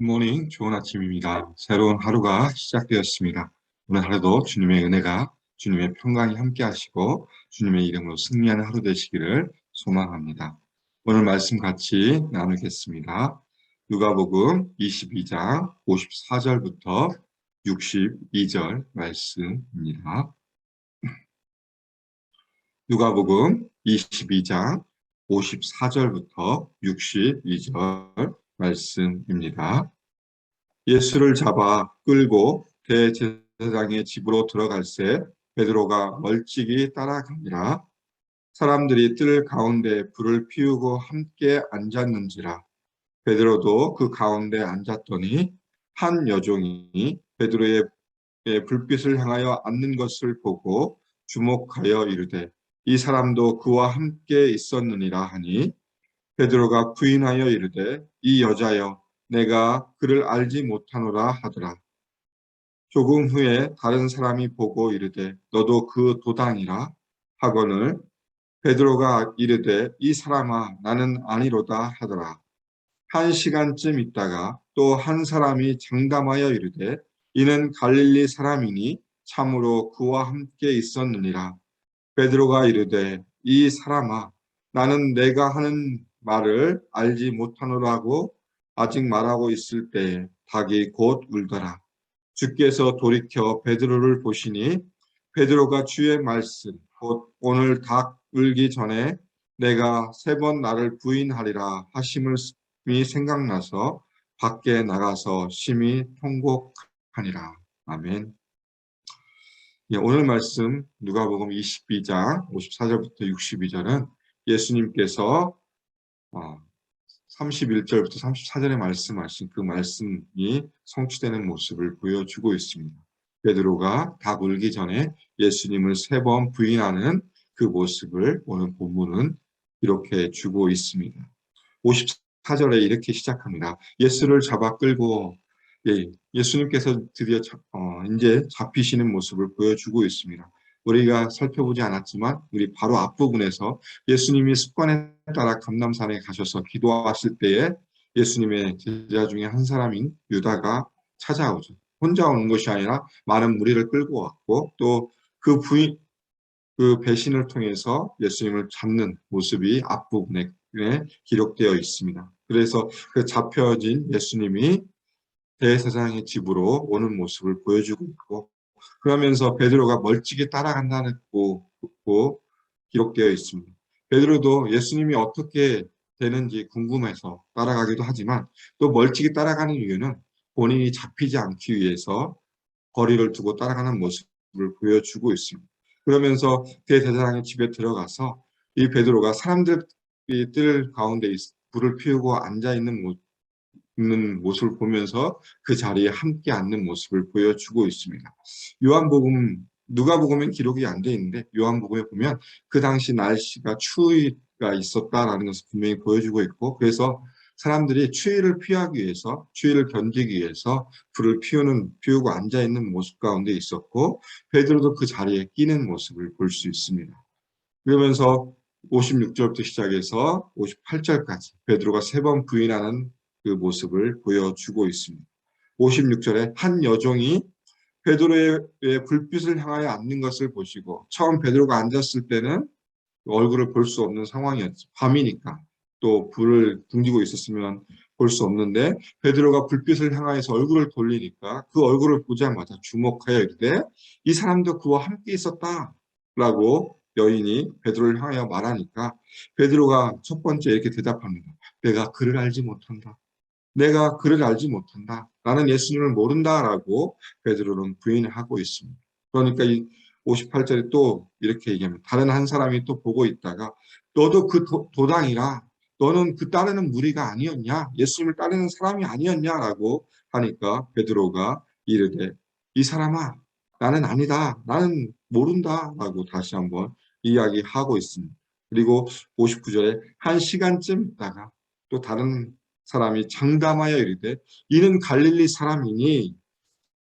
굿모닝, 좋은 아침입니다. 새로운 하루가 시작되었습니다. 오늘 하루도 주님의 은혜가, 주님의 평강이 함께 하시고 주님의 이름으로 승리하는 하루 되시기를 소망합니다. 오늘 말씀 같이 나누겠습니다. 누가복음 22장 54절부터 62절 말씀입니다. 누가복음 22장 54절부터 62절 말씀입니다. 예수를 잡아 끌고 대제사장의 집으로 들어갈새 베드로가 멀찍이 따라가니라. 사람들이 뜰 가운데 불을 피우고 함께 앉았는지라. 베드로도 그 가운데 앉았더니 한 여종이 베드로의 불빛을 향하여 앉는 것을 보고 주목하여 이르되 이 사람도 그와 함께 있었느니라 하니, 베드로가 부인하여 이르되 이 여자여 내가 그를 알지 못하노라 하더라. 조금 후에 다른 사람이 보고 이르되 너도 그 도당이라 하거늘 베드로가 이르되 이 사람아 나는 아니로다 하더라. 한 시간쯤 있다가 또 한 사람이 장담하여 이르되 이는 갈릴리 사람이니 참으로 그와 함께 있었느니라. 베드로가 이르되 이 사람아 나는 내가 하는 말을 알지 못하노라고 아직 말하고 있을 때에 닭이 곧 울더라. 주께서 돌이켜 베드로를 보시니 베드로가 주의 말씀 곧 오늘 닭 울기 전에 내가 3번 나를 부인하리라 하심을 생각나서 밖에 나가서 심히 통곡하니라. 아멘. 예, 오늘 말씀 누가복음 22장 54절부터 62절은 예수님께서 31절부터 34절에 말씀하신 그 말씀이 성취되는 모습을 보여주고 있습니다. 베드로가 닭 울기 전에 예수님을 3번 부인하는 그 모습을 오늘 본문은 이렇게 주고 있습니다. 54절에 이렇게 시작합니다. 예수를 잡아 끌고 예수님께서 드디어 이제 잡히시는 모습을 보여주고 있습니다. 우리가 살펴보지 않았지만 우리 바로 앞부분에서 예수님이 습관에 따라 감람산에 가셔서 기도하실 때에 예수님의 제자 중에 한 사람인 유다가 찾아오죠. 혼자 오는 것이 아니라 많은 무리를 끌고 왔고 또 그 배신을 통해서 예수님을 잡는 모습이 앞부분에 기록되어 있습니다. 그래서 그 잡혀진 예수님이 대제사장의 집으로 오는 모습을 보여주고 있고, 그러면서 베드로가 멀찍이 따라간다는 고 기록되어 있습니다. 베드로도 예수님이 어떻게 되는지 궁금해서 따라가기도 하지만 또 멀찍이 따라가는 이유는 본인이 잡히지 않기 위해서 거리를 두고 따라가는 모습을 보여주고 있습니다. 그러면서 대제사장의 집에 들어가서 이 베드로가 사람들이 뜰 가운데 불을 피우고 앉아있는 모습을 보면서 그 자리에 함께 앉는 모습을 보여주고 있습니다. 누가복음엔 기록이 안 돼 있는데 요한복음에 보면 그 당시 날씨가 추위가 있었다라는 것을 분명히 보여주고 있고, 그래서 사람들이 추위를 피하기 위해서, 추위를 견디기 위해서 불을 피우고 앉아있는 모습 가운데 있었고, 베드로도 그 자리에 끼는 모습을 볼 수 있습니다. 그러면서 56절부터 시작해서 58절까지 베드로가 3번 부인하는 그 모습을 보여주고 있습니다. 56절에 한 여종이 베드로의 불빛을 향하여 앉는 것을 보시고, 처음 베드로가 앉았을 때는 얼굴을 볼 수 없는 상황이었죠. 밤이니까 또 불을 등지고 있었으면 볼 수 없는데 베드로가 불빛을 향하여서 얼굴을 돌리니까 그 얼굴을 보자마자 주목하여 이르되 이 사람도 그와 함께 있었다라고 여인이 베드로를 향하여 말하니까 베드로가 첫 번째 이렇게 대답합니다. 내가 그를 알지 못한다. 내가 그를 알지 못한다. 나는 예수님을 모른다라고 베드로는 부인하고 있습니다. 그러니까 이 58절에 또 이렇게 얘기합니다. 다른 한 사람이 또 보고 있다가 너도 그 도당이라, 너는 그 따르는 무리가 아니었냐? 예수님을 따르는 사람이 아니었냐라고 하니까 베드로가 이르되 이 사람아 나는 아니다. 나는 모른다라고 다시 한번 이야기하고 있습니다. 그리고 59절에 한 시간쯤 있다가 또 다른 사람이 장담하여 이르되 이는 갈릴리 사람이니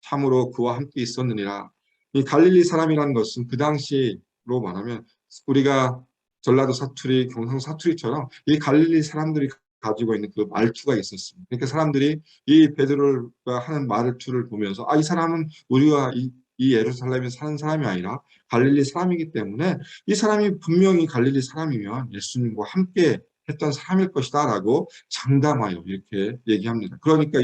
참으로 그와 함께 있었느니라. 이 갈릴리 사람이라는 것은 그 당시로 말하면 우리가 전라도 사투리, 경상 사투리처럼 이 갈릴리 사람들이 가지고 있는 그 말투가 있었습니다. 그러니까 사람들이 이 베드로가 하는 말투를 보면서 이 사람은 우리가 이 예루살렘에 사는 사람이 아니라 갈릴리 사람이기 때문에 이 사람이 분명히 갈릴리 사람이면 예수님과 함께 했던 사람일 것이다 라고 장담하여 이렇게 얘기합니다. 그러니까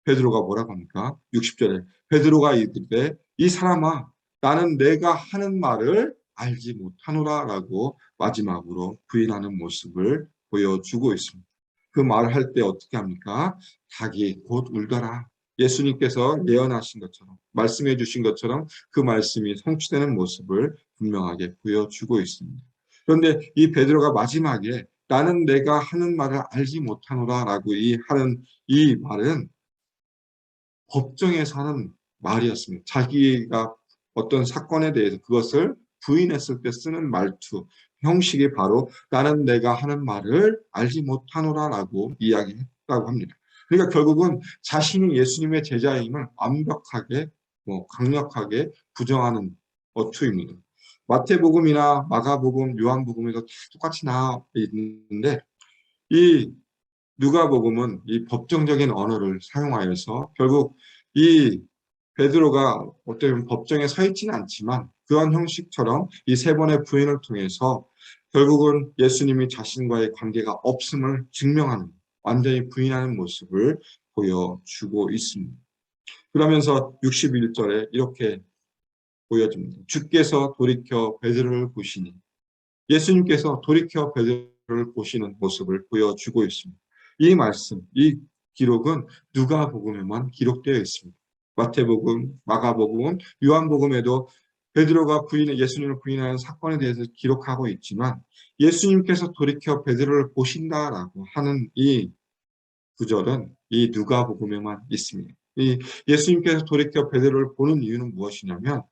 베드로가 뭐라고 합니까? 60절에 베드로가 이르되 이 사람아 나는 내가 하는 말을 알지 못하노라 라고 마지막으로 부인하는 모습을 보여주고 있습니다. 그 말을 할 때 어떻게 합니까? 닭이 곧 울더라. 예수님께서 예언하신 것처럼 말씀해 주신 것처럼 그 말씀이 성취되는 모습을 분명하게 보여주고 있습니다. 그런데 이 베드로가 마지막에 나는 내가 하는 말을 알지 못하노라 라고 하는 이 말은 법정에서 하는 말이었습니다. 자기가 어떤 사건에 대해서 그것을 부인했을 때 쓰는 말투, 형식이 바로 나는 내가 하는 말을 알지 못하노라라고 이야기했다고 합니다. 그러니까 결국은 자신이 예수님의 제자임을 완벽하게 강력하게 부정하는 어투입니다. 마태복음이나 마가복음, 요한복음에도 다 똑같이 나와 있는데 이 누가복음은 이 법정적인 언어를 사용하여서 결국 이 베드로가 어떤 법정에 서 있지는 않지만 그런 형식처럼 이 세 번의 부인을 통해서 결국은 예수님이 자신과의 관계가 없음을 증명하는 완전히 부인하는 모습을 보여주고 있습니다. 그러면서 61절에 이렇게 보여집니다. 주께서 돌이켜 베드로를 보시니 예수님께서 돌이켜 베드로를 보시는 모습을 보여주고 있습니다. 이 말씀, 이 기록은 누가복음에만 기록되어 있습니다. 마태복음, 마가복음, 요한복음에도 베드로가 예수님을 부인하는 사건에 대해서 기록하고 있지만 예수님께서 돌이켜 베드로를 보신다라고 하는 이 구절은 이 누가복음에만 있습니다. 이 예수님께서 돌이켜 베드로를 보는 이유는 무엇이냐면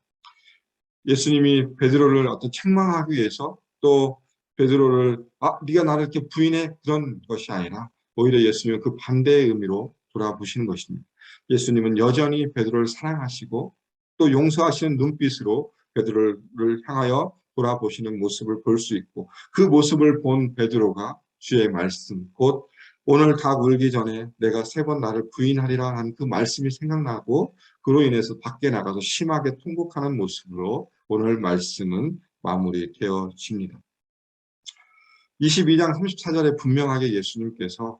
예수님이 베드로를 어떤 책망하기 위해서 또 베드로를 네가 나를 이렇게 부인해 그런 것이 아니라 오히려 예수님은 그 반대의 의미로 돌아보시는 것입니다. 예수님은 여전히 베드로를 사랑하시고 또 용서하시는 눈빛으로 베드로를 향하여 돌아보시는 모습을 볼 수 있고 그 모습을 본 베드로가 주의 말씀 곧 오늘 닭 울기 전에 내가 세 번 나를 부인하리라 한 그 말씀이 생각나고 그로 인해서 밖에 나가서 심하게 통곡하는 모습으로 오늘 말씀은 마무리되어집니다. 22장 34절에 분명하게 예수님께서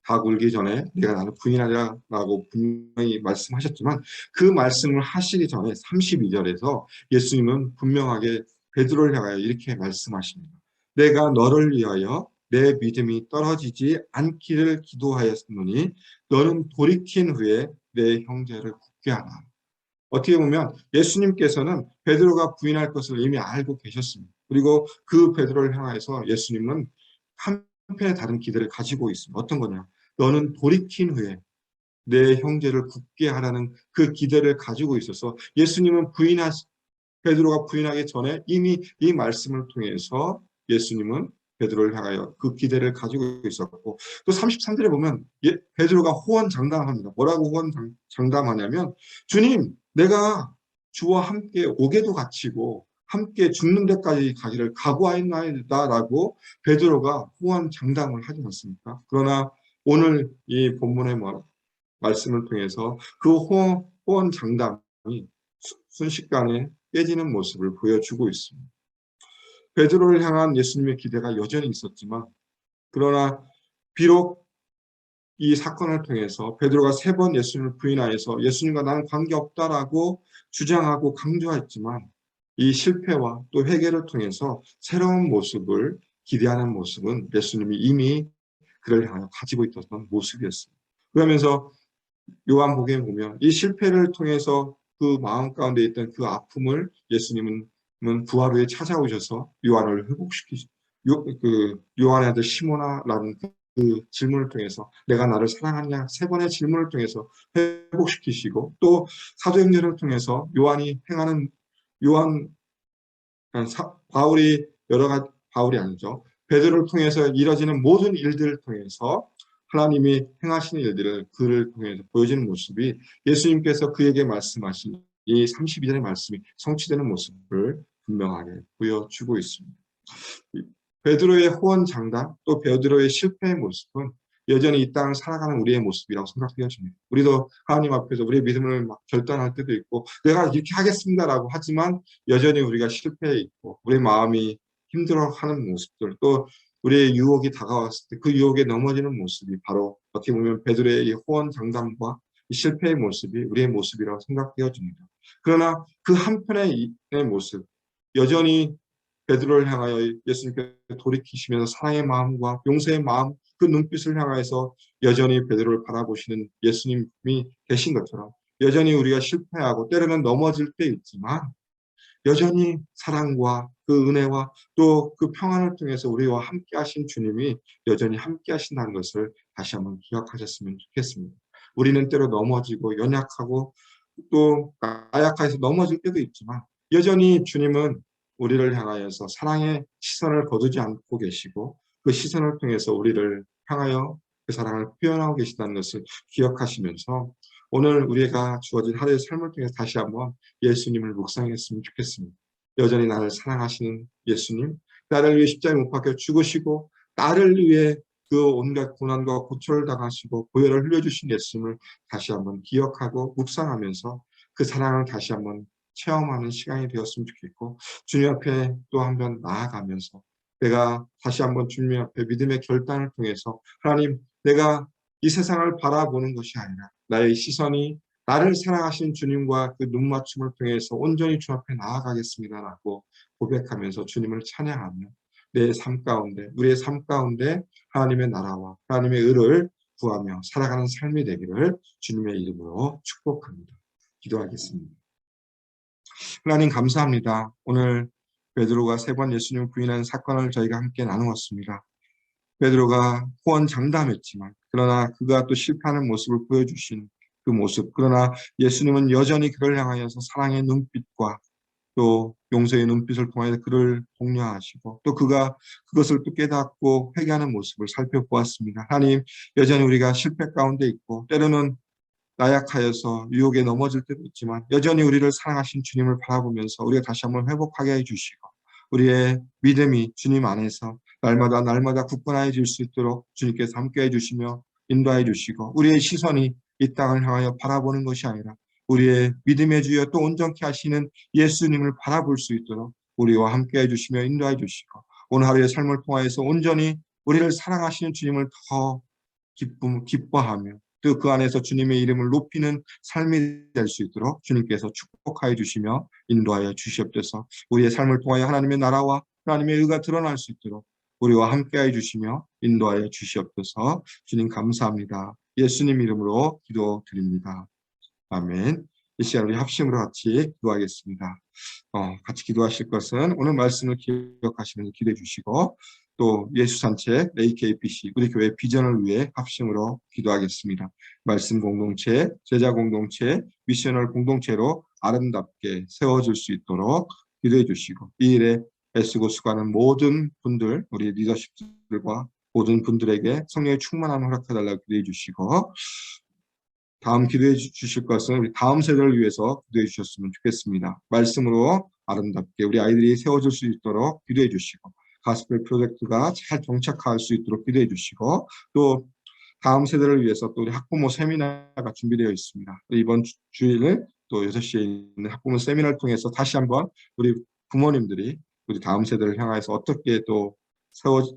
닭 울기 전에 내가 나를 부인하리라 라고 분명히 말씀하셨지만 그 말씀을 하시기 전에 32절에서 예수님은 분명하게 베드로를 향하여 이렇게 말씀하십니다. 내가 너를 위하여 내 믿음이 떨어지지 않기를 기도하였으니 너는 돌이킨 후에 내 형제를 굳게 하라. 어떻게 보면 예수님께서는 베드로가 부인할 것을 이미 알고 계셨습니다. 그리고 그 베드로를 향해서 예수님은 한편의 다른 기대를 가지고 있습니다. 어떤 거냐? 너는 돌이킨 후에 내 형제를 굳게 하라는 그 기대를 가지고 있어서 예수님은 베드로가 부인하기 전에 이미 이 말씀을 통해서 예수님은 베드로를 향하여 그 기대를 가지고 있었고 또 33절에 보면 베드로가 호언장담합니다. 뭐라고 호언장담하냐면 주님 내가 주와 함께 옥에도 갇히고 함께 죽는 데까지 가기를 각오하였나이다라고 베드로가 호언장담을 하지 않습니까? 그러나 오늘 이 본문의 말씀을 통해서 그 호언장담이 순식간에 깨지는 모습을 보여주고 있습니다. 베드로를 향한 예수님의 기대가 여전히 있었지만 그러나 비록 이 사건을 통해서 베드로가 세 번 예수님을 부인하여서 예수님과 나는 관계없다라고 주장하고 강조했지만 이 실패와 또 회개를 통해서 새로운 모습을 기대하는 모습은 예수님이 이미 그를 향해 가지고 있었던 모습이었습니다. 그러면서 요한복음에 보면 이 실패를 통해서 그 마음 가운데 있던 그 아픔을 예수님은 부활 후에 찾아오셔서 요한을 회복시키시고 요한의 아들 시몬아라는 그 질문을 통해서 내가 나를 사랑하냐 세 번의 질문을 통해서 회복시키시고 또 사도행전을 통해서 요한이 행하는 바울이 여러 가지 바울이 아니죠. 베드로를 통해서 이뤄지는 모든 일들을 통해서 하나님이 행하시는 일들을 그를 통해서 보여지는 모습이 예수님께서 그에게 말씀하신 이 32절의 말씀이 성취되는 모습을 분명하게 보여주고 있습니다. 베드로의 호언장담, 또 베드로의 실패의 모습은 여전히 이 땅을 살아가는 우리의 모습이라고 생각되어집니다. 우리도 하나님 앞에서 우리의 믿음을 막 결단할 때도 있고, 내가 이렇게 하겠습니다라고 하지만 여전히 우리가 실패해 있고, 우리 마음이 힘들어하는 모습들, 또 우리의 유혹이 다가왔을 때 그 유혹에 넘어지는 모습이 바로 어떻게 보면 베드로의 이 호언장담과 이 실패의 모습이 우리의 모습이라고 생각되어집니다. 그러나 그 한편의 모습, 여전히 베드로를 향하여 예수님께서 돌이키시면서 사랑의 마음과 용서의 마음, 그 눈빛을 향해서 여전히 베드로를 바라보시는 예수님이 계신 것처럼 여전히 우리가 실패하고 때로는 넘어질 때 있지만 여전히 사랑과 그 은혜와 또 그 평안을 통해서 우리와 함께 하신 주님이 여전히 함께 하신다는 것을 다시 한번 기억하셨으면 좋겠습니다. 우리는 때로 넘어지고 연약하고 또 나약해서 넘어질 때도 있지만 여전히 주님은 우리를 향하여서 사랑의 시선을 거두지 않고 계시고 그 시선을 통해서 우리를 향하여 그 사랑을 표현하고 계시다는 것을 기억하시면서 오늘 우리가 주어진 하루의 삶을 통해서 다시 한번 예수님을 묵상했으면 좋겠습니다. 여전히 나를 사랑하시는 예수님, 나를 위해 십자가에 못 박혀 죽으시고 나를 위해 그 온갖 고난과 고초를 당하시고 보혈을 흘려주신 예수님을 다시 한번 기억하고 묵상하면서 그 사랑을 다시 한번 체험하는 시간이 되었으면 좋겠고 주님 앞에 또 한번 나아가면서 내가 다시 한번 주님 앞에 믿음의 결단을 통해서 하나님, 내가 이 세상을 바라보는 것이 아니라 나의 시선이 나를 사랑하신 주님과 그 눈맞춤을 통해서 온전히 주 앞에 나아가겠습니다라고 고백하면서 주님을 찬양하며 내 삶 가운데, 우리의 삶 가운데 하나님의 나라와 하나님의 의를 구하며 살아가는 삶이 되기를 주님의 이름으로 축복합니다. 기도하겠습니다. 하나님 감사합니다. 오늘 베드로가 3번 예수님을 부인하는 사건을 저희가 함께 나누었습니다. 베드로가 호언장담했지만 그러나 그가 또 실패하는 모습을 보여주신 그 모습, 그러나 예수님은 여전히 그를 향하여서 사랑의 눈빛과 또 용서의 눈빛을 통해 그를 독려하시고 또 그가 그것을 또 깨닫고 회개하는 모습을 살펴보았습니다. 하나님, 여전히 우리가 실패 가운데 있고 때로는 나약하여서 유혹에 넘어질 때도 있지만 여전히 우리를 사랑하신 주님을 바라보면서 우리가 다시 한번 회복하게 해주시고 우리의 믿음이 주님 안에서 날마다 굳건해질 수 있도록 주님께서 함께 해주시며 인도해 주시고 우리의 시선이 이 땅을 향하여 바라보는 것이 아니라 우리의 믿음의 주여 또 온전케 하시는 예수님을 바라볼 수 있도록 우리와 함께 해주시며 인도해 주시고 오늘 하루의 삶을 통하여서 온전히 우리를 사랑하시는 주님을 더 기뻐하며 또 그 안에서 주님의 이름을 높이는 삶이 될 수 있도록 주님께서 축복하여 주시며 인도하여 주시옵소서. 우리의 삶을 통하여 하나님의 나라와 하나님의 의가 드러날 수 있도록 우리와 함께하여 주시며 인도하여 주시옵소서. 주님 감사합니다. 예수님 이름으로 기도드립니다. 아멘. 이 시간 우리 합심으로 같이 기도하겠습니다. 같이 기도하실 것은 오늘 말씀을 기억하시면서 기도해 주시고 또 예수산책, AKPC, 우리 교회 비전을 위해 합심으로 기도하겠습니다. 말씀 공동체, 제자 공동체, 미셔널 공동체로 아름답게 세워질 수 있도록 기도해 주시고 이 일에 애쓰고 수고하는 모든 분들, 우리 리더십들과 모든 분들에게 성령의 충만함을 허락해달라고 기도해 주시고 다음 기도해 주실 것은 우리 다음 세대를 위해서 기도해 주셨으면 좋겠습니다. 말씀으로 아름답게 우리 아이들이 세워질 수 있도록 기도해 주시고 가스펠 프로젝트가 잘 정착할 수 있도록 기도해 주시고 또 다음 세대를 위해서 또 우리 학부모 세미나가 준비되어 있습니다. 이번 주일에 또 6시에 있는 학부모 세미나를 통해서 다시 한번 우리 부모님들이 우리 다음 세대를 향해서 어떻게 또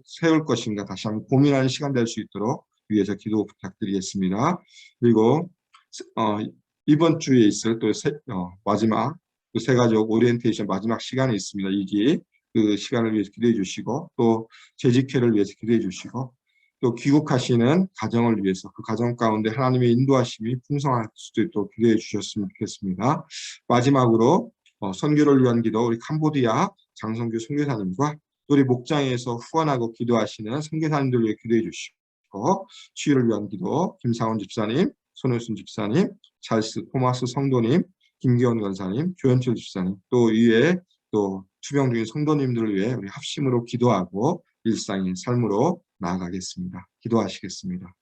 세울 것인가 다시 한번 고민하는 시간 될 수 있도록 위해서 기도 부탁드리겠습니다. 그리고 이번 주에 있을 또 마지막 세 가족 오리엔테이션 마지막 시간이 있습니다. 이기 그 시간을 위해서 기도해 주시고 또 재직회를 위해서 기도해 주시고 또 귀국하시는 가정을 위해서 그 가정 가운데 하나님의 인도하심이 풍성할 수도 있도록 기도해 주셨으면 좋겠습니다. 마지막으로 선교를 위한 기도 우리 캄보디아 장성규 선교사님과 우리 목장에서 후원하고 기도하시는 선교사님들 위해 기도해 주시고 치유를 위한 기도 김상원 집사님, 손효순 집사님, 찰스 토마스 성도님, 김기원 권사님, 조현철 집사님 또 위에 또 투병 중인 성도님들을 위해 우리 합심으로 기도하고 일상의 삶으로 나아가겠습니다. 기도하시겠습니다.